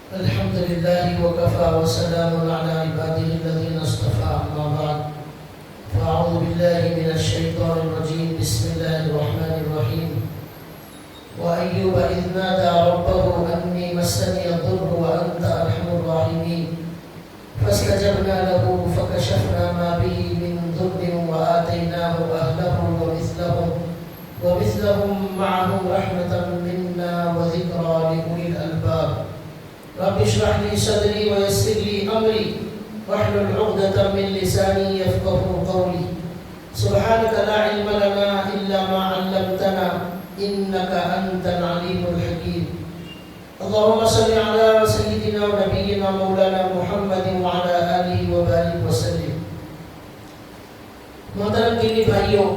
الحمد لله وكفى وسلام على عباده الذين اصطفى أما بعد فأعوذ بالله من الشيطان الرجيم بسم الله الرحمن الرحيم وأيوب إذ نادى ربه أني مسني الضر وأنت أرحم الراحمين فاستجبنا له فكشفنا ما به من ضر وآتيناه أهله ومثلهم معه رحمة منا وذكرى لأولي الألباب رب اشرح لي صدري ويسر لي أمري واحلل عقدة من لساني يفقهوا قولي سبحانك لا علم لنا إلا ما علمتنا إنك أنت العليم الحكيم اللهم صل على سيدنا ونبينا مولانا محمد وعلى آله وبارك وسلم. محترم دینی بھائیوں،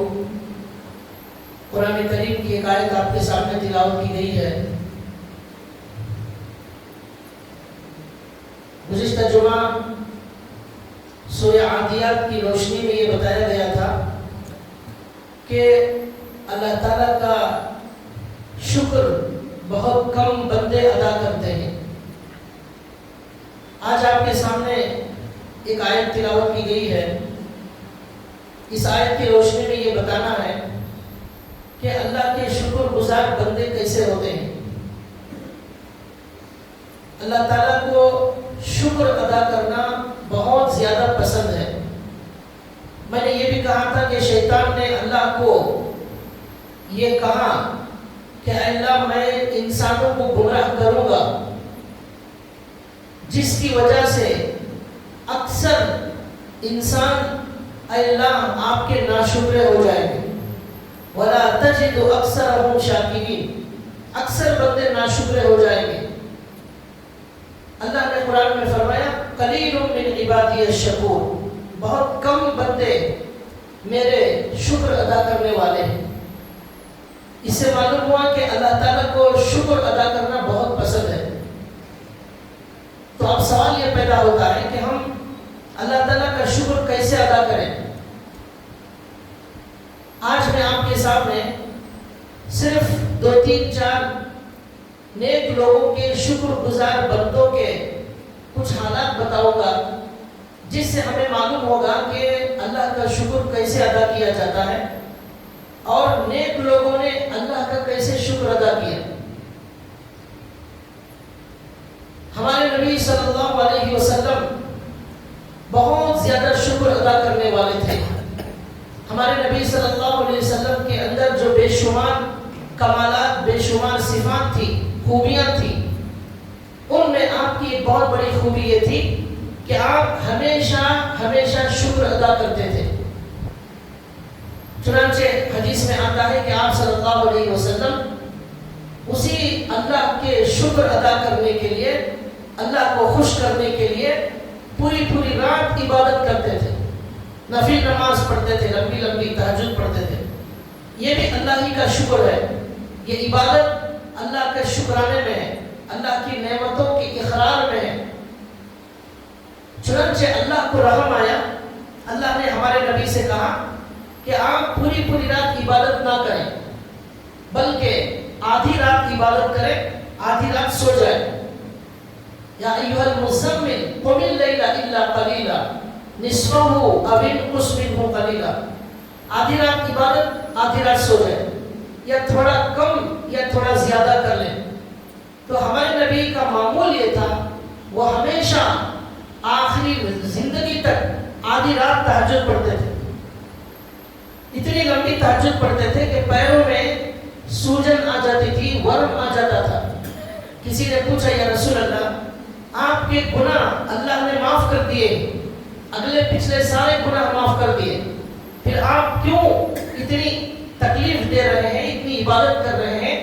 قرآن کریم کی ایک آیت آپ کے سامنے تلاوت کی گئی ہے. گزشتہ جمعہ سورہ عادیات کی روشنی میں یہ بتایا گیا تھا کہ اللہ تعالیٰ کا شکر بہت کم بندے ادا کرتے ہیں. آج آپ کے سامنے ایک آیت تلاوت کی گئی ہے. اس آیت کی روشنی میں یہ بتانا ہے کہ اللہ کے شکر گزار بندے کیسے ہوتے ہیں. اللہ تعالیٰ کو شکر ادا کرنا بہت زیادہ پسند ہے. میں نے یہ بھی کہا تھا کہ شیطان نے اللہ کو یہ کہا کہ اللہ میں انسانوں کو گمراہ کروں گا جس کی وجہ سے اکثر انسان اللہ آپ کے ناشکرے ہو جائیں گے. وَلَا تَجِدُ أَكْثَرَهُمْ شَاكِرِينَ، اکثر بندے ناشکرے ہو جائیں گے. اللہ نے قرآن میں فرمایا قلیل من عبادی الشکور، بہت کم بندے میرے شکر ادا کرنے والے ہیں. اس سے معلوم ہوا کہ اللہ تعالیٰ کو شکر ادا کرنا بہت پسند ہے. تو اب سوال یہ پیدا ہوتا ہے کہ ہم اللہ تعالیٰ کا شکر کیسے ادا کریں. آج میں آپ کے سامنے صرف 2-3-4 نیک لوگوں کے شکر گزار بندوں کے کچھ حالات بتاؤں گا جس سے ہمیں معلوم ہوگا کہ اللہ کا شکر کیسے ادا کیا جاتا ہے اور نیک لوگوں نے اللہ کا کیسے شکر ادا کیا. ہمارے نبی صلی اللہ علیہ وسلم بہت زیادہ شکر ادا کرنے والے تھے. ہمارے نبی صلی اللہ علیہ وسلم کے اندر جو بے شمار کمالات، بے شمار صفات تھی، خوبیاں تھی، ان میں آپ کی ایک بہت بڑی خوبی یہ تھی کہ آپ ہمیشہ شکر ادا کرتے تھے. چنانچہ حدیث میں آتا ہے کہ آپ صلی اللہ علیہ وسلم اسی اللہ کے شکر ادا کرنے کے لیے، اللہ کو خوش کرنے کے لیے پوری رات عبادت کرتے تھے. نفل نماز پڑھتے تھے، لمبی تہجد پڑھتے تھے. یہ بھی اللہ ہی کا شکر ہے. یہ عبادت اللہ کے شکرانے میں ہے، اللہ کی نعمتوں کے اقرار میں ہے. چنانچہ اللہ کو رحم آیا. اللہ نے ہمارے نبی سے کہا کہ آپ پوری رات عبادت نہ کریں بلکہ آدھی رات عبادت کریں، آدھی رات سو جائیں. یا ایھا المزمل قم اللیل الا قلیلا نصفہ او انقص منہ قلیلا. آدھی رات عبادت، آدھی رات سو جائیں، یا تھوڑا کم یا تھوڑا زیادہ کر لیں. تو ہمارے نبی کا معمول یہ تھا، وہ ہمیشہ آخری زندگی تک آدھی رات تہجد پڑھتے تھے. اتنی لمبی تہجد پڑھتے تھے کہ پیروں میں سوجن آ جاتی تھی، ورم آ جاتا تھا. کسی نے پوچھا یا رسول اللہ، آپ کے گناہ اللہ نے معاف کر دیے، اگلے پچھلے سارے گناہ معاف کر دیے، پھر آپ کیوں اتنی تکلیف دے رہے ہیں، اتنی عبادت کر رہے ہیں؟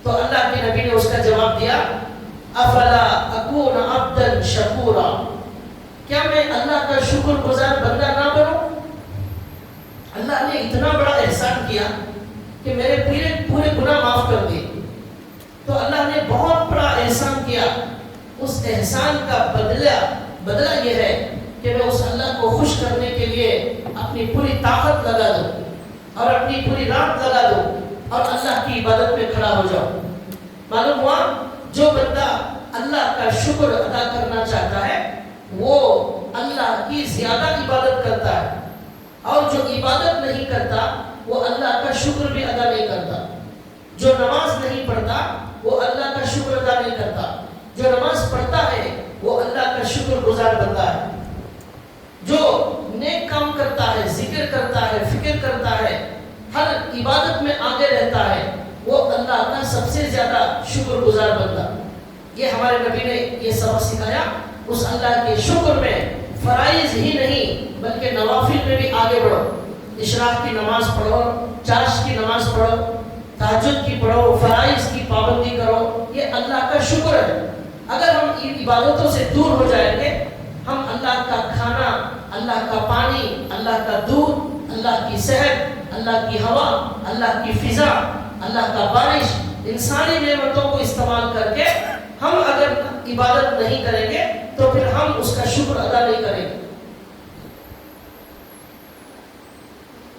تو اللہ کے نبی نے اس کا جواب دیا افلا اکون عبدا شکورا، کیا میں اللہ کا شکر گزار بندہ نہ بنوں؟ اللہ نے اتنا بڑا احسان کیا کہ میرے پورے گناہ معاف کر دیے. تو اللہ نے بہت بڑا احسان کیا. اس احسان کا بدلہ یہ ہے کہ میں اس اللہ کو خوش کرنے کے لیے اپنی پوری طاقت لگا دوں اور اپنی پوری رات لگا دوں اور اللہ کی عبادت میں کھڑا ہو جاؤں. معلوم ہوا جو بندہ اللہ کا شکر ادا کرنا چاہتا ہے وہ اللہ کی زیادہ عبادت کرتا ہے، اور جو عبادت نہیں کرتا وہ اللہ کا شکر بھی ادا نہیں کرتا۔ جو نماز نہیں پڑھتا وہ اللہ کا شکر ادا نہیں کرتا، جو نماز پڑھتا ہے وہ اللہ کا شکر گزار بنتا ہے۔ جو نیک کام کرتا ہے، ذکر کرتا ہے، فکر کرتا ہے، ہر عبادت میں آگے رہتا ہے، وہ اللہ کا سب سے زیادہ شکر گزار بنتا۔ یہ ہمارے نبی نے یہ سبق سکھایا۔ اس اللہ کے شکر میں فرائض ہی نہیں بلکہ نوافل میں بھی آگے بڑھو۔ اشراق کی نماز پڑھو، چاش کی نماز پڑھو، تہجد کی پڑھو، فرائض کی پابندی کرو، یہ اللہ کا شکر ہے۔ اگر ہم ان عبادتوں سے دور ہو جائیں گے، ہم اللہ کا کھانا، اللہ کا پانی، اللہ کا دودھ، اللہ کی صحت، اللہ کی ہوا، اللہ کی فضا، اللہ کا بارش، ان ساری نعمتوں کو استعمال کر کے ہم اگر عبادت نہیں کریں گے تو پھر ہم اس کا شکر ادا نہیں کریں گے۔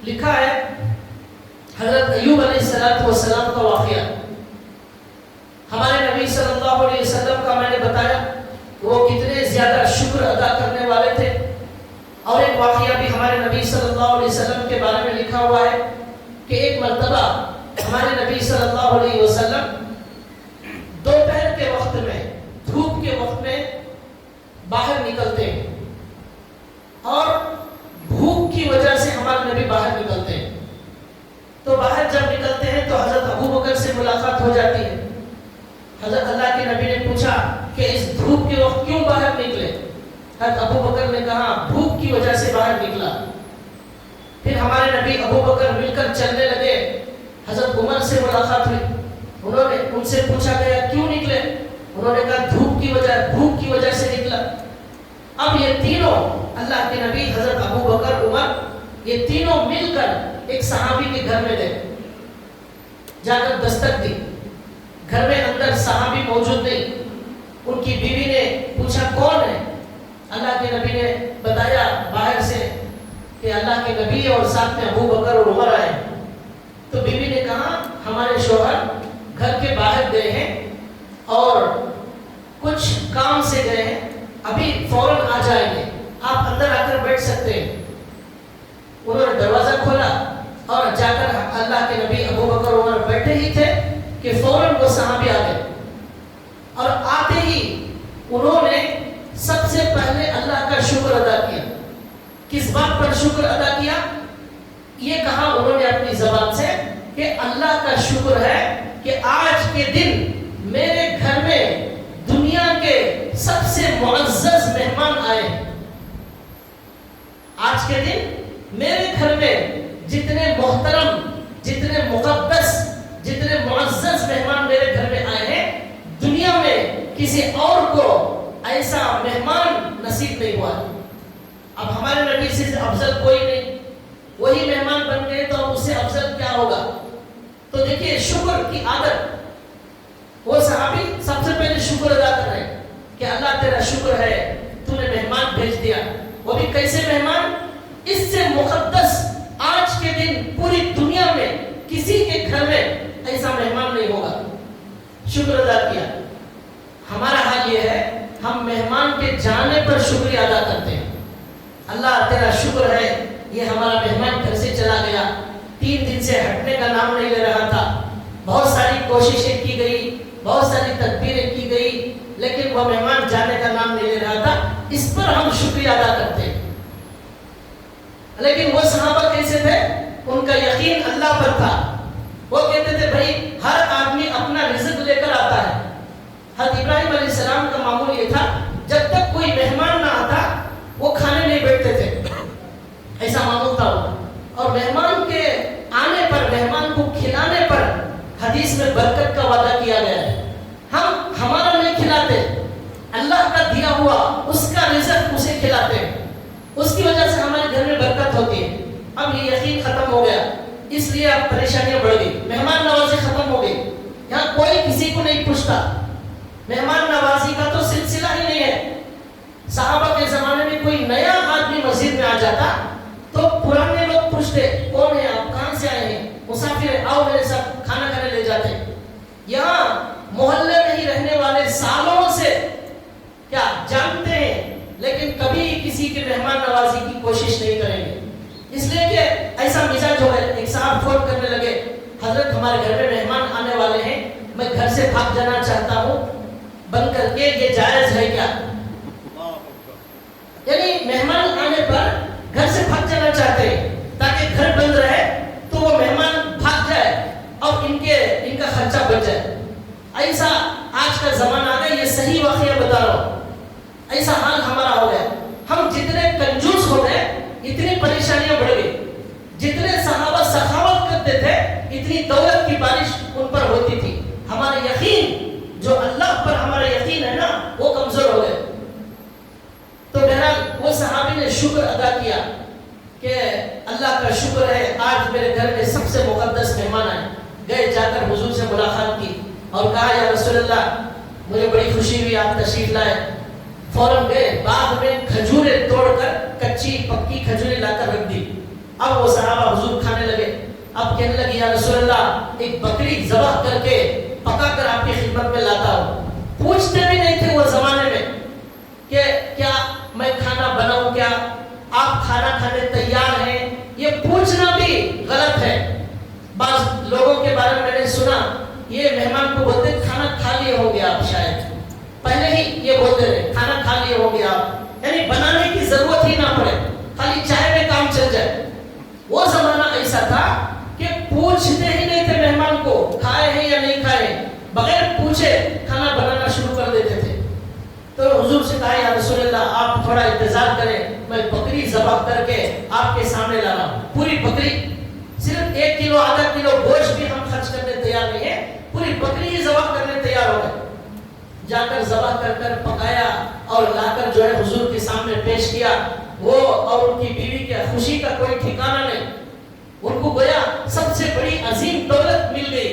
لکھا ہے حضرت ایوب علیہ السلام کا واقعہ، ہمارے نبی صلی اللہ علیہ وسلم کا میں نے بتایا وہ کتنے زیادہ شکر ادا کرنے والے تھے۔ اور ایک واقعہ بھی ہمارے نبی صلی اللہ علیہ وسلم کے بارے میں لکھا ہوا ہے کہ ایک مرتبہ ہمارے نبی صلی اللہ علیہ وسلم دوپہر کے وقت میں، دھوپ کے وقت میں باہر نکلتے ہیں، اور بھوک کی وجہ سے ہمارے نبی باہر نکلتے ہیں۔ تو باہر جب نکلتے ہیں تو حضرت ابو بکر سے ملاقات ہو جاتی ہے۔ حضرت اللہ کے نبی نے پوچھا کہ اس دھوپ کے وقت کیوں باہر نکلے؟ حضرت ابو بکر نے کہا بھوک کی وجہ سے باہر نکلا۔ پھر ہمارے نبی ابو بکر مل کر چلنے لگے، حضرت عمر سے ملاقات ہوئی، انہوں نے ان سے پوچھا گیا کیوں نکلے؟ انہوں نے کہا بھوک کی وجہ سے نکلا۔ اب یہ تینوں اللہ کے نبی، حضرت ابو بکر، عمر، یہ تینوں مل کر ایک صحابی کے گھر میں گئے، جا کر دستک دی۔ گھر میں اندر صحابی موجود نہیں، ان کی بیوی نے پوچھا کون ہے؟ اللہ کے نبی نے بتایا باہر سے کہ اللہ کے نبی اور ساتھ میں ابو بکر اور عمر آئے۔ تو بیوی نے کہا ہمارے شوہر گھر کے باہر گئے ہیں اور کچھ کام سے گئے ہیں، ابھی فوراً آ جائیں گے، آپ اندر آ کر بیٹھ سکتے ہیں۔ انہوں نے دروازہ کھولا اور جا کر اللہ کے نبی ابو بکر عمر بیٹھے ہی تھے کہ فوراً وہ صحابی آ گئے، اور آتے ہی انہوں نے سب سے پہلے اللہ کا شکر ادا کیا۔ کس بات پر شکر ادا کیا؟ یہ کہا انہوں نے اپنی زبان سے کہ اللہ کا شکر ہے کہ آج کے دن میرے گھر میں دنیا کے سب سے معزز مہمان آئے۔ آج کے دن میرے گھر میں جتنے محترم، جتنے مقدس، جتنے معزز مہمان میرے گھر میں آئے ہیں، دنیا میں کسی اور کو ایسا مہمان نصیب نہیں ہوا۔ اب ہمارے نبی سے افضل کوئی نہیں، وہی مہمان بن گئے تو اب اس سے افضل کیا ہوگا؟ تو دیکھیے شکر کی عادت، وہ صحابی سب سے پہلے شکر ادا کر رہے ہیں کہ اللہ تیرا شکر ہے تو نے مہمان بھیج دیا، وہ بھی کیسے مہمان؟ اس سے مقدس آج کے دن پوری دنیا میں کسی کے گھر میں ایسا مہمان نہیں ہوگا۔ شکر ادا کیا۔ ہمارا حال یہ ہے ہم مہمان کے جانے پر شکریہ ادا کرتے ہیں، اللہ تیرا شکر ہے یہ ہمارا مہمان گھر سے چلا گیا، 3 دن سے ہٹنے کا نام نہیں لے رہا تھا، بہت ساری کوششیں کی گئی، بہت ساری تدبیریں کی گئی، لیکن وہ مہمان جانے کا نام نہیں لے رہا تھا، اس پر ہم شکریہ ادا کرتے ہیں۔ لیکن وہ صحابہ کیسے تھے؟ ان کا یقین اللہ پر تھا۔ وہ کہتے تھے بھائی ہر آدمی اپنا رزق لے کر آتا ہے۔ حضرت ابراہیم علیہ السلام کا معمول یہ تھا جب تک کوئی مہمان نہ آتا وہ کھانے نہیں بیٹھتے تھے، ایسا معمول تھا وہ۔ اور مہمان کے آنے پر، مہمان کو کھلانے پر حدیث میں برکت کا وعدہ کیا گیا ہے۔ ہم ہمارا نہیں کھلاتے، اللہ کا دیا ہوا اس کا رزق اسے کھلاتے ہیں، اس کی وجہ سے ہمارے گھر میں برکت ہوتی ہے۔ اب یہ یقین ختم ہو گیا، اس لیے اب پریشانیاں بڑھ گئی، مہمان نوازی ختم ہو گئی، یہاں کوئی کسی کو نہیں پوچھتا، مہمان نوازی کا تو سلسلہ ہی نہیں ہے۔ صحابہ کے زمانے میں کوئی نیا آدمی مسجد میں آ جاتا تو پرانے لوگ پوچھتے کون ہے آپ، کہاں سے آئے ہیں، مسافر آؤ میرے ساتھ کھانا کھانے لے جاتے۔ یہاں محلے میں ہی رہنے والے کوشش نہیں کریں گے. اس لیے کہ ایسا مزاج ہو گیا. ایک صاحب فون کرنے لگے, حضرت ہمارے گھر میں مہمان آنے والے ہیں, میں گھر سے بھاگ جانا چاہتا ہوں, بند کر کے یہ جائز ہے کیا؟ یعنی مہمان آنے پر گھر سے بھاگ جانا چاہتے ہیں تاکہ گھر بند رہے تو وہ مہمان بھاگ جائے اور ان کا خرچہ بچ جائے. ایسا آج کا زمانہ آ گیا, یہ صحیح واقعہ بتا رہا ہوں. ایسا حال ہمارا ہو گیا. ہم جتنے کنجوس ہو گئے اتنی پریشانیاں بڑھ گئی. جتنے صحابہ سخاوت کرتے تھے اتنی دولت کی بارش ان پر ہوتی تھی. ہمارا یقین, جو اللہ پر ہمارا یقین ہے نا, وہ کمزور ہو گئے. تو بہرحال وہ صحابی نے شکر ادا کیا کہ اللہ کا شکر ہے آج میرے گھر میں سب سے مقدس مہمان آئے. گئے, جا کر حضور سے ملاقات کی اور کہا یا رسول اللہ مجھے بڑی خوشی ہوئی آپ تشریف لائے. فوراً گئے باغ میں کھجوریں توڑ کر کچی پکی کھجوریں لا کر رکھ دی. اب وہ صحابہ حضور کھانے لگے. اب کہنے لگے یا رسول اللہ ایک بکری ذبح کر کے پکا کر آپ کی خدمت میں لاتا ہوں. پوچھتے بھی نہیں تھے وہ زمانے میں کہ کیا میں کھانا بناؤں, کیا آپ کھانا کھانے تیار ہیں. یہ پوچھنا بھی غلط ہے. بعض لوگوں کے بارے میں نے سنا یہ مہمان کو بولتے کھانا کھا لیے ہوں گے آپ, شاید پہلے ہی یہ بولتے رہے کھانا کھا لیے ہوں گے آپ, یعنی بنانے کی ضرورت ہی نہ پڑے, خالی چائے میں کام چل جائے. وہ زمانہ ایسا تھا کہ پوچھتے ہی نہیں تھے مہمان کو کھائے ہیں یا نہیں کھائے, بغیر پوچھے کھانا بنانا شروع کر دیتے تھے. تو حضور سے کہا یا رسول اللہ آپ تھوڑا انتظار کریں, میں بکری ذبح کر کے آپ کے سامنے لا رہا ہوں. پوری بکری, صرف 1 کلو آدھا کلو گوشت بھی ہم خرچ کرنے تیار نہیں ہیں, پوری بکری ہی ذبح کرنے تیار ہو گئے. جا کر ذبح کر پکایا اور لا کر جو ہے حضور کے سامنے پیش کیا. وہ اور ان کی بیوی کے خوشی کا کوئی ٹھکانہ نہیں. ان کو گویا سب سے بڑی عظیم دولت مل گئی.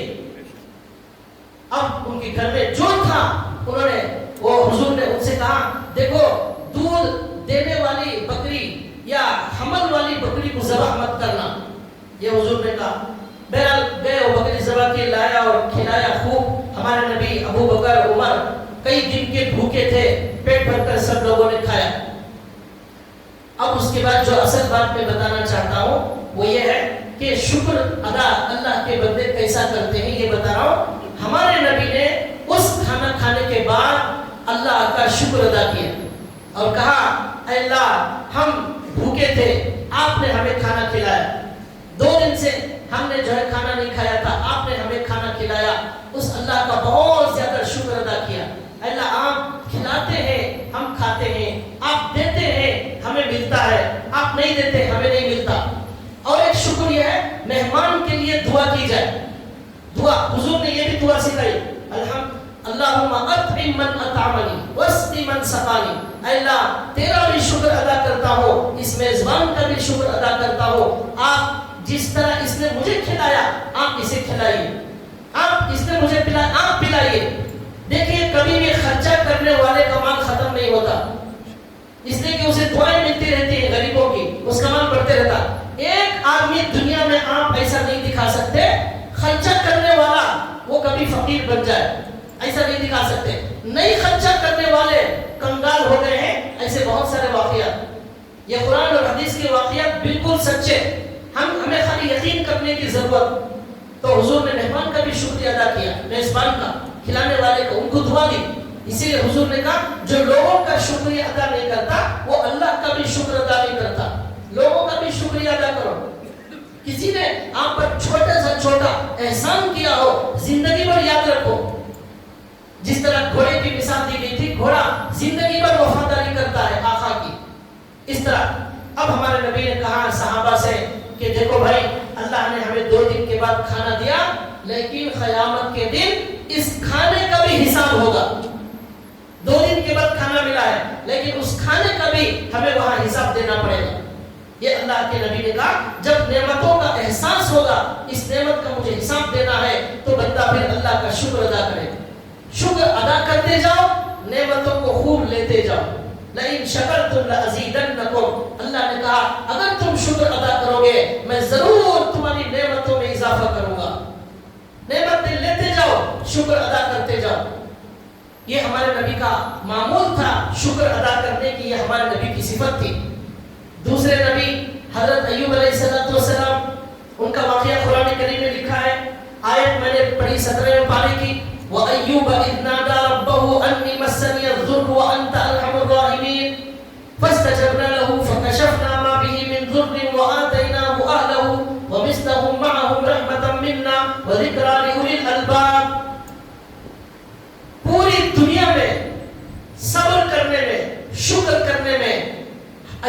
اب ان کے گھر میں جو تھا انہوں نے, وہ حضور نے ان سے کہا دیکھو دودھ دینے والی بکری یا حمل والی بکری کو ذبح مت کرنا. یہ حضور نے کہا. بہرحال گئے, وہ بکری ذبح کی لایا اور کھلایا خوب. ہمارے نبی ابو بکر عمر کئی دن کے بھوکے تھے, پیٹ بھر کر سب لوگوں نے کھایا. اب اس کے بعد جو اصل بات میں بتانا چاہتا ہوں وہ یہ ہے کہ شکر ادا اللہ کے بندے کیسا کرتے ہیں یہ بتا رہا ہوں. ہمارے نبی نے اس کھانا کھانے کے بعد اللہ کا شکر ادا کیا اور کہا اے اللہ ہم بھوکے تھے, آپ نے ہمیں کھانا کھلایا. 2 دن سے ہم نے جو ہے کھانا نہیں کھایا تھا, آپ نے ہمیں کھانا کھلایا. اس اللہ کا بہت زیادہ شکر ادا کیا. اللہ آپ کھلاتے ہیں ہم کھاتے ہیں, آپ دیتے ہیں ہمیں ملتا ہے, آپ نہیں دیتے ہمیں نہیں ملتا. اور ایک شکر یہ ہے مہمان کے لیے دعا کی جائے. دعا حضور نے یہ بھی دعا سکھائی, اللہم اطعم من اطعمنی واسقی من سقانی. اے اللہ تیرا بھی شکر ادا کرتا ہوں, اس میزبان کا بھی شکر ادا کرتا ہوں. آپ جس طرح اس نے مجھے کھلایا آپ اسے کھلائیے, آپ اس نے مجھے پلایا آپ پلائیے. دیکھیے کبھی بھی خرچہ کرنے والے کا مال ختم نہیں ہوتا, اس لیے کہ اسے دعائیں ملتی رہتی ہیں غریبوں کی, اس کا مال بڑھتے رہتا. ایک آدمی دنیا میں آپ ایسا نہیں دکھا سکتے خرچہ کرنے والا وہ کبھی فقیر بن جائے, ایسا نہیں دکھا سکتے. نہیں خرچہ کرنے والے کنگال ہو گئے ہیں, ایسے بہت سارے واقعات. یہ قرآن اور حدیث کے واقعات بالکل سچے, ہمیں خالی یقین کرنے کی ضرورت. تو حضور نے مہمان کا بھی شکریہ ادا کیا, میزبان کا, کھلانے والے کو, ان کو دعا دی. اسی لیے حضور نے کہا جو لوگوں کا شکریہ ادا نہیں کرتا وہ اللہ کا بھی شکر ادا نہیں کرتا. لوگوں کا بھی شکریہ ادا کرو. کسی نے آپ پر چھوٹا سا چھوٹا احسان کیا ہو زندگی بھر یاد رکھو. جس طرح گھوڑے کی مثال دی گئی تھی, گھوڑا زندگی بھر وفاداری کرتا ہے آقا کی, اس طرح. اب ہمارے نبی نے کہا صحابہ سے کہ دیکھو بھائی اللہ نے ہمیں 2 دن کے بعد کھانا دیا, لیکن قیامت کے دن اس کھانے کا بھی حساب ہوگا. 2 دن کے بعد کھانا ملا ہے لیکن اس کھانے کا بھی ہمیں وہاں حساب دینا پڑے گا. یہ اللہ کے نبی نے کہا جب نعمتوں کا احساس ہوگا اس نعمت کا مجھے حساب دینا ہے تو بندہ پھر اللہ کا شکر ادا کرے. شکر ادا کرتے جاؤ, نعمتوں کو خوب لیتے جاؤ. لئن شکرتم لازیدنکم, اللہ نے کہا اگر تم شکر ادا کرو گے میں ضرور تمہاری نعمتوں میں اضافہ کروں گا. نعمتیں لیتے جاؤ, شکر ادا کرتے جاؤ. یہ ہمارے نبی کا معمول تھا, شکر ادا کرنے کی یہ ہمارے نبی کی صفت تھی. دوسرے نبی حضرت ایوب علیہ السلام، ان کا واقعہ قرآن کریم میں لکھا ہے، آیت میں نے پڑھی 17ویں پارے کی، وَأَيُّوبَ إِذْ نَادَى رَبَّهُ أَنِّي مَسَّنِيَ الضُّرُّ وَأَنْتَ أَرْحَمُ الرَّاحِمِينَ فَاسْتَجَبْنَا لَهُ فَكَشَفْنَا مَا بِهِ مِنْ ضُرٍّ وَآتَيْنَاهُ أَهْلَهُ وَمِثْلَهُم مَّعَهُمْ رَحْمَةً مِنَّا وَذِكْرَىٰ لِأُولِي الْأَلْبَابِ۔ پوری دنیا میں صبر کرنے میں، شکر کرنے میں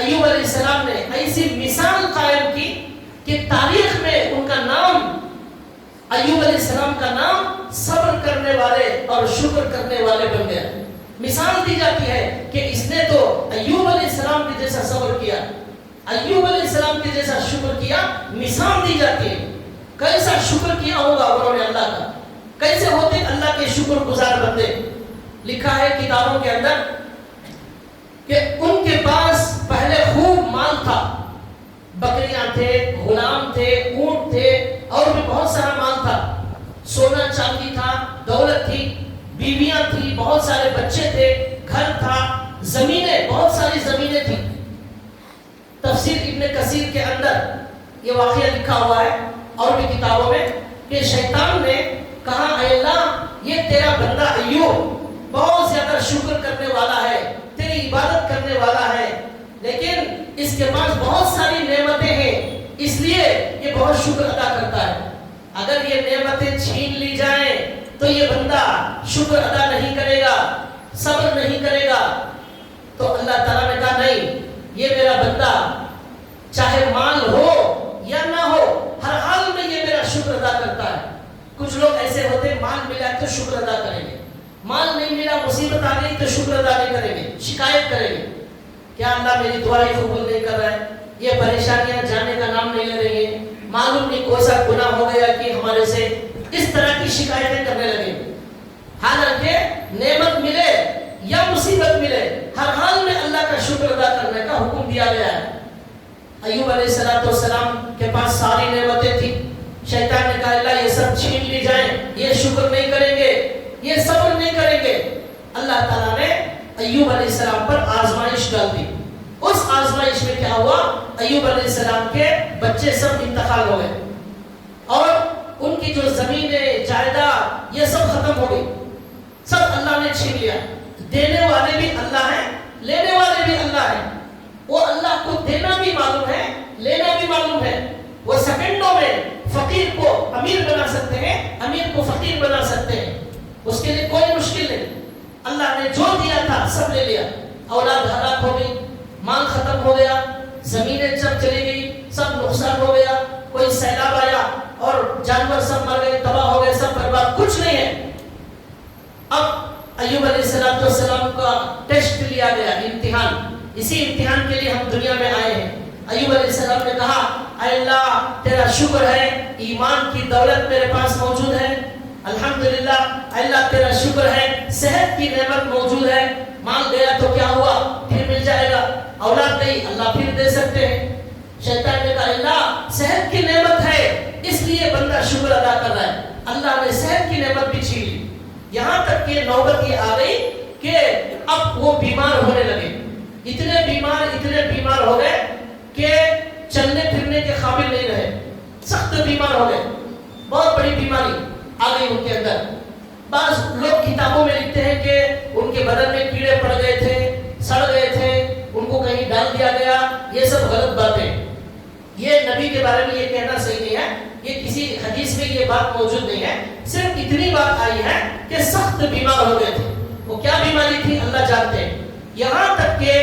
ایوب علیہ السلام نے ایسی مثال قائم کی کہ تاریخ میں ان کا نام، ایوب علیہ السلام کا نام صبر کرنے والے اور شکر کرنے والے بن گیا۔ مثال دی جاتی ہے کہ اس نے تو ایوب علیہ السلام کے جیسا صبر کیا، ایوب علیہ السلام کے جیسا شکر کیا، مثال دی جاتی ہے کیسا شکر کیا ہوگا انہوں نے اللہ کا، کیسے ہوتے اللہ کے شکر گزار بندے۔ لکھا ہے کتابوں کے اندر کہ ان کے پاس پہلے خوب مال تھا، بکریاں تھے، غلام تھے، اونٹ تھے، اور بھی بہت سارا مال تھا، سونا چاندی تھا، دولت تھی، بیویاں تھی، بہت سارے بچے تھے، گھر تھا، زمینیں، بہت ساری زمینیں تھی۔ تفسیر ابن کثیر کے اندر یہ واقعہ لکھا ہوا ہے اور بھی کتابوں میں کہ شیطان نے کہا اے اللہ یہ تیرا بندہ ایوب بہت زیادہ شکر کرنے والا ہے، تیری عبادت کرنے والا ہے، لیکن اس کے پاس بہت ساری نعمتیں ہیں، اس لیے یہ بہت شکر ادا کرتا ہے، اگر یہ نعمتیں چھین لی جائیں تو یہ بندہ شکر ادا نہیں کرے گا، صبر نہیں کرے گا۔ تو اللہ تعالیٰ نے کہا نہیں، یہ میرا بندہ چاہے مال ہو یا نہ ہو ہر حال میں یہ میرا شکر ادا کرتا ہے۔ کچھ لوگ ایسے ہوتے ہیں مال ملا تو شکر ادا کریں گے، مال نہیں ملا مصیبت آ گئی تو شکر ادا نہیں کریں گے، شکایت کریں گے، کیا اللہ میری دعائیں قبول نہیں کر رہا ہے، یہ پریشانیاں جانے کا نام نہیں لے رہی ہیں، معلوم نہیں کوئی سا گناہ ہو گیا کہ ہمارے سے، اس طرح کی شکایتیں کرنے لگے۔ حالانکہ نعمت ملے یا مصیبت ملے ہر حال میں اللہ کا شکر ادا کرنے کا حکم دیا گیا ہے۔ ایوب علیہ السلام کے پاس ساری نعمتیں تھیں، شیطان نے کہا اللہ یہ سب چھین لی جائیں، یہ شکر نہیں کریں گے، یہ صبر نہیں کریں گے۔ اللہ تعالیٰ نے ایوب علیہ السلام پر آزمائش ڈال دی۔ اس آزمائش میں کیا ہوا، ایوب علیہ السلام کے بچے سب انتقال ہو گئے اور ان کی جو زمینیں جائیداد یہ سب ختم ہو گئی، سب اللہ نے چھین لیا۔ دینے والے بھی اللہ ہیں، لینے والے بھی اللہ ہیں، وہ اللہ کو دینا بھی معلوم ہے، لینا بھی معلوم ہے، وہ سیکنڈوں میں فقیر کو امیر بنا سکتے ہیں، امیر کو فقیر بنا سکتے ہیں، اس کے لیے کوئی مشکل نہیں۔ اللہ نے جو دیا تھا سب لے لیا، اولاد ہلاک ہو گئی، مال ختم ہو گیا، زمینیں سب چلی گئی، سب نقصان ہو گیا، کوئی سیلاب آیا اور جانور سب مر گئے، تباہ ہو گئے، سب برباد، کچھ نہیں ہے۔ اب ایوب علیہ السلام کا ٹیسٹ لیا گیا، امتحان، اسی امتحان کے لیے ہم دنیا میں آئے ہیں۔ ایوب علیہ السلام نے کہا اے اللہ تیرا شکر ہے ایمان کی دولت میرے پاس موجود ہے، الحمدللہ اللہ تیرا شکر ہے صحت کی نعمت موجود ہے، مال گیا تو کیا ہوا پھر مل جائے گا، اولاد نہیں اللہ پھر دے سکتے ہیں۔ شیطان نے کہا اللہ صحت کی نعمت ہے اس لیے بندہ شکر ادا کر رہا ہے، اللہ نے صحت کی نعمت بھی چھین لی، یہاں تک کہ نوبت یہ آ گئی کہ اب وہ بیمار ہونے لگے، اتنے بیمار ہو گئے کہ چلنے پھرنے کے قابل نہیں رہے، سخت بیمار ہو گئے، بہت بڑی بیماری آ گئی ان کے اندر۔ بعض لوگ کتابوں میں لکھتے ہیں کہ ان کے بدن میں کیڑے پڑ گئے تھے، سڑ گئے تھے، ان کو کہیں ڈال دیا گیا، یہ سب غلط باتیں، یہ نبی کے بارے میں یہ کہنا صحیح نہیں ہے، یہ کسی حدیث میں یہ بات موجود نہیں ہے، صرف اتنی بات آئی ہے کہ سخت بیمار ہو گئے تھے۔ وہ کیا بیماری تھی اللہ جانتے ہیں، یہاں تک کہ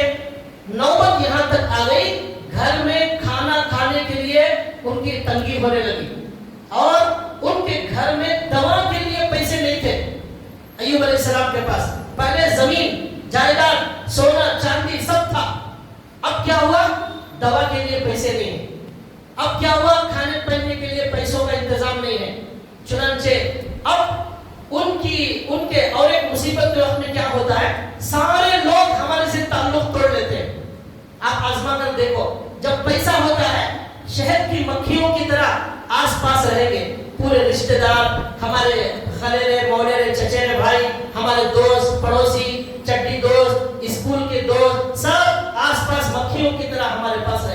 نوبت یہاں تک آ گئی گھر میں کھانا کھانے کے لیے ان کی تنگی ہونے لگی اور ان کے گھر میں دوا کے لیے پیسے نہیں تھے ایوب علیہ السلام کے پاس۔ پہلے زمین جائیداد سونا چاندی سب تھا، اب کیا ہوا دوا کے لیے پیسے نہیں ہیں، اب کیا ہوا کھانے پہننے کے لیے پیسوں کا انتظام نہیں ہے، چنانچہ اب ان کے اور ایک مصیبت کے وقت میں کیا ہوتا ہے سارے لوگ ہمارے سے تعلق توڑ لیتے ہیں۔ آپ آزما کر دیکھو جب پیسہ ہوتا ہے شہد کی مکھیوں کی طرح آس پاس رہیں گے، پورے رشتہ دار، ہمارے خلیرے مولیرے چچیرے بھائی، ہمارے دوست پڑوسی چٹی دوست اسکول کے دوست سب آس پاس مکھیوں کی طرح ہمارے پاس رہیں گے۔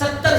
70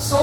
100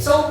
100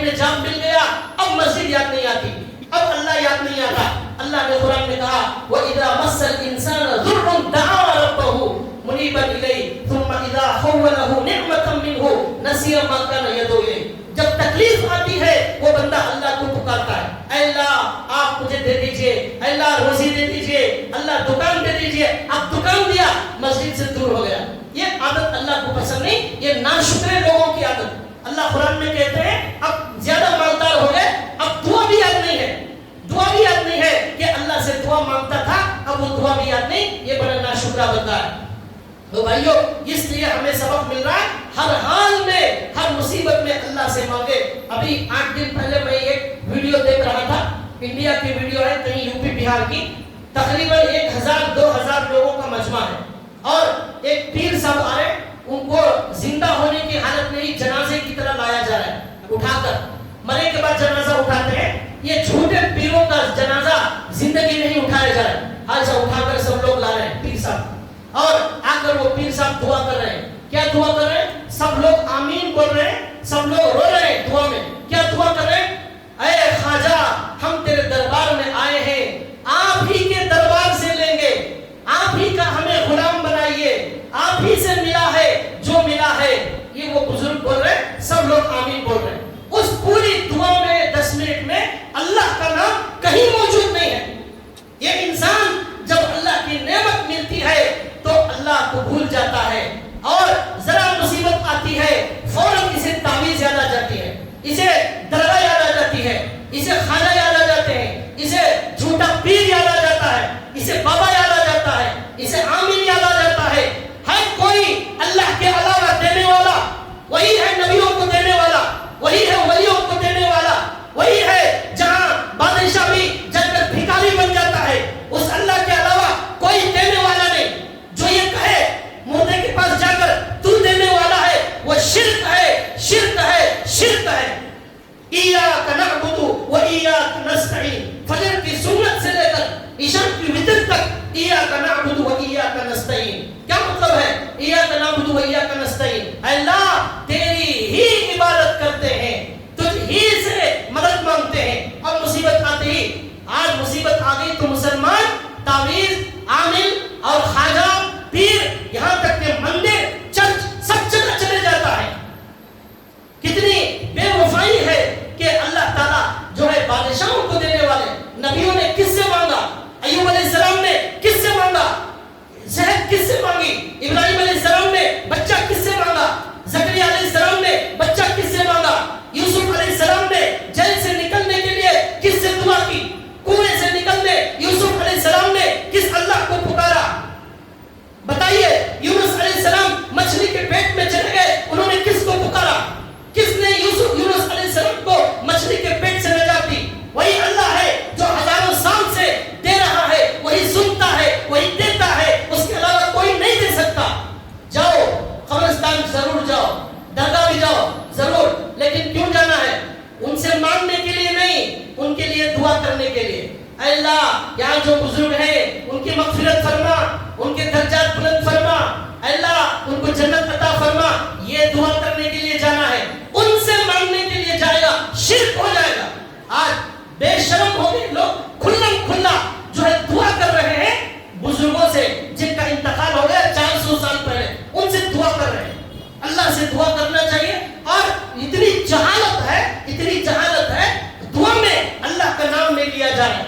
میں نجات مل گیا، اب مسجد یاد نہیں آتی، اب اللہ یاد نہیں آتا۔ اللہ نے قرآن میں کہا وَإِذَا مَسَّ الْإِنسَانَ ضُرٌّ دَعَا رَبَّهُ مُنِيبًا إِلَيْهِ ثُمَّ إِذَا خَوَّلَهُ نِعْمَةً مِّنْهُ نَسِيَ مَا كَانَ يَدْعُو إِلَيْهِ۔ جب تکلیف آتی ہے وہ بندہ اللہ کو پکارتا ہے، اے اللہ آپ مجھے دے دیجئے، اے اللہ روزی دے دیجئے، اللہ دکان دے دیجئے۔ اب دکان دیا، مسجد سے دور ہو گیا۔ یہ عادت اللہ کو پسند نہیں، یہ ناشکرے لوگوں کی عادت۔ اللہ قرآن میں کہتے ہیں اب زیادہ مالدار ہو گئے، اب دعا بھی یاد نہیں ہے، دعا بھی یاد نہیں ہے کہ اللہ سے دعا مانگتا تھا، اب وہ دعا بھی یاد نہیں، یہ بڑا ناشکرا بندہ ہے۔ تو بھائیو اس لیے ہمیں سبق مل رہا ہے ہر حال میں، ہر مصیبت میں اللہ سے مانگے۔ ابھی 8 دن پہلے میں ایک ویڈیو دیکھ رہا تھا، انڈیا کی ویڈیو ہے، کہیں یو پی بہار کی، تقریباً 1000-2000 لوگوں کا مجمع ہے، اور ایک پیر صاحب آ رہے، ان کو زندہ ہونے کی حالت میں ہی جنازے کی طرح لایا جا رہا ہے، اٹھا کر مرے کے بعد جنازہ اٹھاتے ہیں۔ یہ جھوٹے پیروں کا جنازہ زندگی نہیں اٹھایا جا رہا ہے، حالانکہ اٹھا کر سب لوگ لا رہے ہیں پیر صاحب، اور آ کر وہ پیر صاحب دعا کر رہے ہیں۔ کیا دعا کر رہے ہیں؟ سب لوگ آمین بول رہے ہیں، سب لوگ رو رہے ہیں دعا میں۔ کیا دعا کر رہے ہیں؟ اے خواجہ ہم تیرے دربار میں آئے ہیں، آپ ہی کے دربار سے لیں گے، آپ ہی کا ہمیں غلام بنائیے، آپ ہی سے ملا ہے جو ملا ہے۔ یہ وہ بزرگ بول رہے ہیں، سب لوگ آمین بول رہے ہیں۔ اس پوری دعا میں 10 منٹ میں اللہ کا نام کہیں موجود نہیں ہے۔ یہ انسان جب اللہ کی نعمت ملتی ہے تو اللہ کو بھول جاتا ہے، اور ذرا مصیبت آتی ہے فوراً اسے تعویذ یاد آ جاتی ہے، اسے درگاہ یاد آ جاتی ہے، اسے خواجہ یاد آ جاتے ہیں، اسے جھوٹا پیر یاد آ جاتا ہے، اسے بابا یاد آ جاتا ہے، اسے آمین یاد آ جاتا ہے۔ ہر کوئی اللہ کے علاوہ دینے والا وہی ہے، نبیوں کو دینے والا وہی ہے، ولیوں کو دینے والا وہی ہے۔ جہاں بادشاہ بھی جل کر بھکاری بن جاتا ہے، اس اللہ کے علاوہ کوئی دینے والا نہیں۔ جو یہ کہے مردے کے پاس جا کر تو دینے والا ہے، وہ شرک ہے، شرک ہے، شرک ہے۔ ایاک نعبد و ایاک نستعین، فجر کی سنت سے لے کر عشاء کی وتر تک ایاک نعبد و ایاک نستعین۔ کیا مطلب ہے ایاک نعبد و ایاک نستعین؟ اے اللہ تیری ہی عبادت کرتے ہیں، تجھ ہی سے مدد مانگتے ہیں، اور مصیبت آتے ہی، آج مصیبت آ گئی تو مسلمان تعویذ، عامل اور خواجہ، پیر، یہاں تک کہ مندر، چرچ، سب جگہ چلے جاتا ہے۔ کتنی بے وفائی ہے کہ اللہ تعالیٰ جو ہے بادشاہوں کو دینے والے، نبیوں نے کس سے مانگا؟ ایوب علیہ السلام نے کس سے مانگا؟ صحت کس سے مانگی؟ ابراہیم علیہ السلام نے بچہ کس سے مانگا؟ زکریا علیہ السلام نے بچہ کس سے مانگا؟ یوسف علیہ السلام نے جیل سے نکلنے کے لیے کس سے دعا کی؟ کنویں سے نکلنے یوسف علیہ السلام نے کس اللہ کو پکارا؟ بتائیے، یونس علیہ السلام مچھلی کے پیٹ میں چلے گئے، انہوں نے کس کو پکارا؟ کس نے یونس علیہ السلام کو مچھلی کے پیٹ سے نجات دی؟ وہی اللہ ہے جو ہزاروں سال سے دے رہا ہے، وہی سنتا ہے، وہی دیتا ہے، اس کے علاوہ کوئی نہیں دے سکتا۔ جاؤ قبرستان ضرور جاؤ، درگاہ بھی جاؤ ضرور، لیکن کیوں جانا ہے؟ ان سے مانگنے کے لیے نہیں، ان کے لیے دعا کرنے کے لیے۔ اے اللہ یہاں جو بزرگ ہیں ان کی مغفرت فرما، ان کے درجات بلند فرما، اے اللہ ان کو جنت عطا فرما، یہ دعا کرنے کے لیے جانا ہے۔ ان سے مانگنے کے لیے جائے گا شرک ہو جائے گا۔ آج بے شرم ہو گئے لوگ، کھلم کھلا جو ہے دعا کر رہے ہیں بزرگوں سے جن کا انتقال ہو گیا 400 سال پہلے، ان سے دعا کر رہے ہیں۔ اللہ سے دعا کرنا چاہیے، اور اتنی جہالت ہے، اتنی جہالت ہے، دعا میں اللہ کا نام نہیں لیا جا رہا،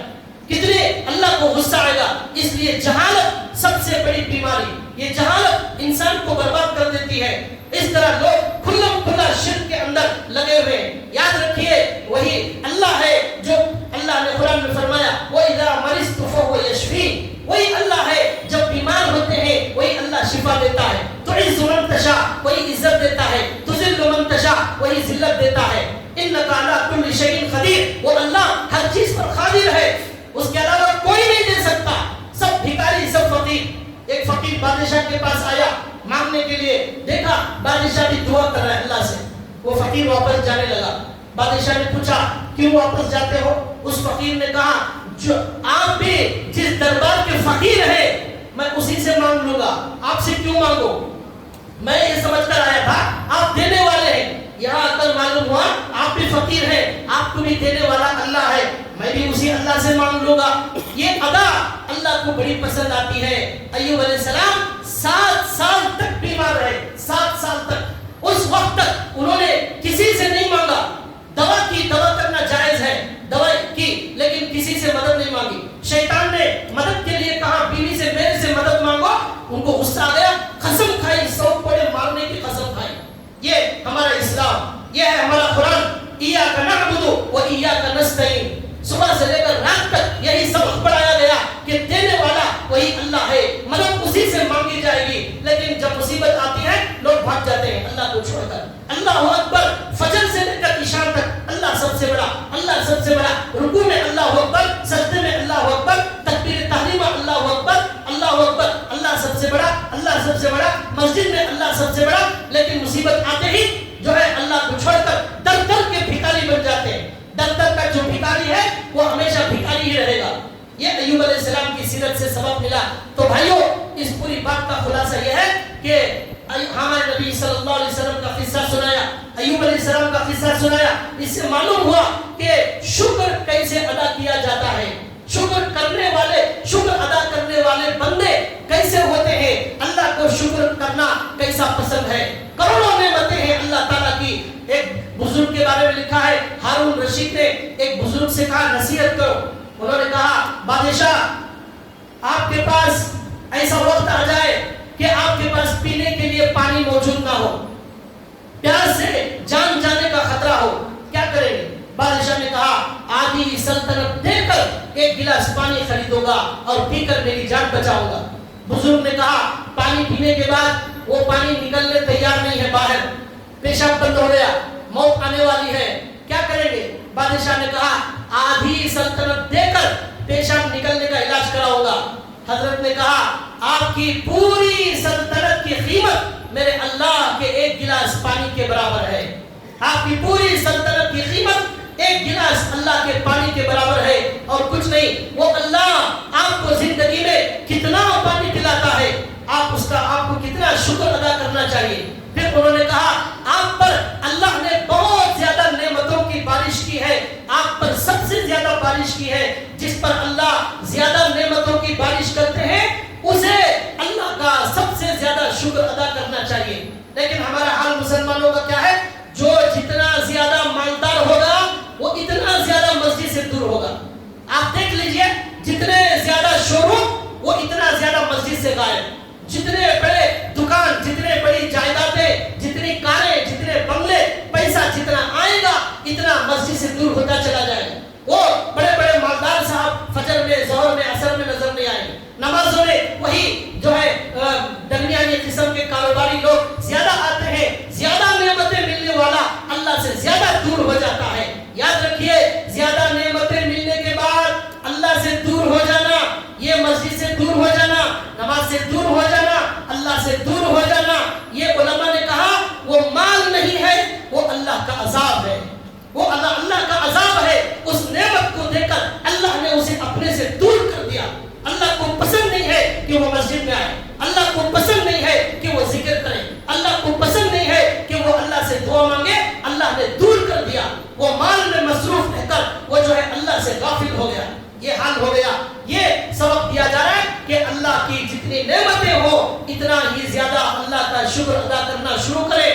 کتنے اللہ کو غصہ آئے گا۔ اس لیے جہالت سب سے بڑی بیماری، یہ جہالت انسان کو برباد کر دیتی ہے۔ اس طرح لوگ کھلم کھلا شرک کے اندر لگے ہوئے ہیں۔ یاد رکھیے وہی اللہ ہے جو اللہ نے قرآن میں فرمایا وَإِذَا مَرِضْتُ فَهُوَ يَشْفِينِ، وہی اللہ ہے جب بیمار ہوتے ہیں وہی اللہ شفا دیتا ہے۔ تُعِزُّ مَن تَشَاءُ، وہی عزت دیتا ہے، تُذِلُّ مَن تَشَاءُ، وہی ذلت دیتا ہے۔ إِنَّكَ عَلَىٰ كُلِّ شَيْءٍ قَدِيرٌ، وہ اللہ ہر چیز پر قادر ہے، اس کے علاوہ کوئی نہیں دے سکتا۔ سب بھکاری، سب فقیر۔ ایک فقیر بادشاہ کے پاس آیا مانگنے کے لیے، دیکھا بادشاہ بھی دعا کر رہا ہے اللہ سے، وہ فقیر واپس جانے لگا۔ بادشاہ نے پوچھا کیوں واپس جاتے ہو؟ اس فقیر نے کہا جو آپ بھی جس دربار کے فقیر ہیں میں اسی سے مانگ لوں گا، آپ سے کیوں مانگو؟ میں یہ سمجھ کر آیا تھا آپ دینے والے ہیں۔ یہاں آ کر معلوم ہوا آپ بھی فقیر ہیں, آپ کو بھی دینے والا اللہ ہے, میں بھی اسی اللہ سے مانگ لوں گا. یہ ادا اللہ کو بڑی پسند آتی ہے. ایوب علیہ السلام 7 سال تک بیمار رہے, 7 سال تک. اس وقت تک انہوں نے کسی سے نہیں مانگا. دوا کرنا جائز ہے, دوا کی, لیکن کسی سے مدد نہیں مانگی. شیطان نے مدد کے لیے کہا بیوی سے, میرے سے مدد مانگو. ان کو غصہ آ گیا, قسم کھائی, 100 کوڑے مارنے کی قسم کھائی. یہ ہمارا اسلام, یہ ہے ہمارا قرآن. ایاک نعبد و ایاک نستعین. صبح سے لے کر رات تک یہی سبق پڑھایا گیا کہ دینے والا وہی اللہ ہے, مدد اسی سے مانگی جائے گی. لیکن جب مصیبت آتی ہے لوگ بھاگ جاتے ہیں اللہ کو چھوڑ کر. اللہ اکبر, فجر سے لے کر عشاء تک اللہ سب سے بڑا, اللہ سب سے بڑا. رکوع میں اللہ اکبر, سجدے میں اللہ اکبر, تکبیر تحریمہ اللہ اکبر, اللہ اکبر, اللہ سب سے بڑا, اللہ سب سے بڑا. مسجد میں اللہ سب سے بڑا. لیکن مصیبت آتے ہی جو ہے اللہ کو چھوڑ کر در در کے بھکاری بن جاتے ہیں. در در کا جو بھکاری ہے وہ ہمیشہ بھکاری ہی رہے گا. یہ ایوب علیہ السلام کی سیرت سے سبق ملا. تو بھائیو, اس پوری بات کا خلاصہ یہ ہے کہ ہمارے نبی صلی اللہ علیہ وسلم کا قصہ سنایا, ایوب علیہ السلام کا قصہ سنایا. اس سے معلوم ہوا کہ شکر کیسے ادا کیا جاتا ہے, شکر کرنے والے, شکر ادا کرنے والے بندے کیسے ہوتے ہیں, اللہ کو شکر کرنا کیسا پسند ہے. کروڑوں نعمتیں ہیں اللہ تعالیٰ کی. ایک بزرگ کے بارے میں لکھا ہے, ہارون رشید نے ایک بزرگ سے کہا نصیحت کرو. انہوں نے کہا بادشاہ آپ کے پاس ایسا وقت آ جائے کہ آپ کے پاس پینے کے لیے پانی موجود نہ ہو, پیاس سے جان جانے کا خطرہ ہو, کیا کریں گے؟ بادشاہ نے کہا آدھی سلطنت دے کر 1 گلاس پانی خریدوں گا اور پی کر میری جان بچاؤں گا. بزرگ نے کہا پانی پینے کے بعد وہ پانی نکلنے تیار نہیں ہے باہر, پیشاب بند ہو گیا, موت آنے والی ہے, کیا کریں گے؟ بادشاہ نے کہا آدھی سلطنت دے کر پیشاب نکلنے کا علاج کراؤں گا. حضرت نے کہا آپ کی پوری سلطنت کی قیمت میرے اللہ کے 1 گلاس پانی کے برابر ہے. آپ کی پوری سلطنت کی قیمت 1 گلاس اللہ کے پانی کے برابر ہے اور کچھ نہیں. وہ اللہ آپ کو زندگی میں کتنا پانی پلاتا ہے, آپ کو کتنا شکر ادا کرنا چاہیے. پھر انہوں نے کہا آپ پر اللہ نے بہت زیادہ نعمتوں کی بارش کی ہے, آپ پر سب سے زیادہ بارش کی ہے. جس پر اللہ زیادہ نعمتوں کی بارش کرتے ہیں اسے اللہ کا سب سے زیادہ شکر ادا کرنا چاہیے. لیکن ہمارا حال مسلمانوں کا کیا ہے, جو جتنا زیادہ مالدار ہوگا وہ اتنا زیادہ مسجد سے دور ہوگا. آپ دیکھ لیجئے, جتنے زیادہ شو روم وہ اتنا زیادہ مسجد سے غائب. جتنے بڑے دکان, جتنے بڑی جائیدادیں, جتنی کاریں, جتنے بنگلے, پیسہ جتنا آئے گا اتنا مسجد سے دور ہوتا چلا جائے گا. وہ بڑے بڑے مالدار صاحب فجر میں, ظہر میں, عصر میں نظر نہیں آئیں گے. نمازوں میں وہی جو ہے درمیانی قسم کے کاروباری لوگ زیادہ آتے ہیں. زیادہ نعمتیں ملنے والا اللہ سے زیادہ دور ہو جاتا ہے. یاد رکھیے, زیادہ نعمتیں ملنے کے بعد اللہ سے دور ہو جانا, یہ مسجد سے دور ہو جانا, نماز سے دور ہو جانا, اللہ سے دور ہو جانا, یہ علماء نے کہا وہ مال نہیں ہے, وہ اللہ کا عذاب ہے. وہ اللہ کا عذاب ہے. اس نعمت کو دے کر اللہ نے اسے اپنے سے دور کر دیا. اللہ کو پسند نہیں ہے کہ وہ مسجد میں آئے, اللہ کو پسند نہیں ہے کہ وہ ذکر کرے, اللہ کو پسند نہیں ہے کہ وہ اللہ سے دعا مانگے. اللہ نے دور کر دیا. وہ مال میں مصروف رہ کر وہ جو ہے اللہ سے غافل ہو گیا. یہ حال ہو گیا. یہ سبق دیا جا رہا ہے کہ اللہ کی جتنی نعمتیں ہو اتنا ہی زیادہ اللہ کا شکر ادا کرنا شروع کرے.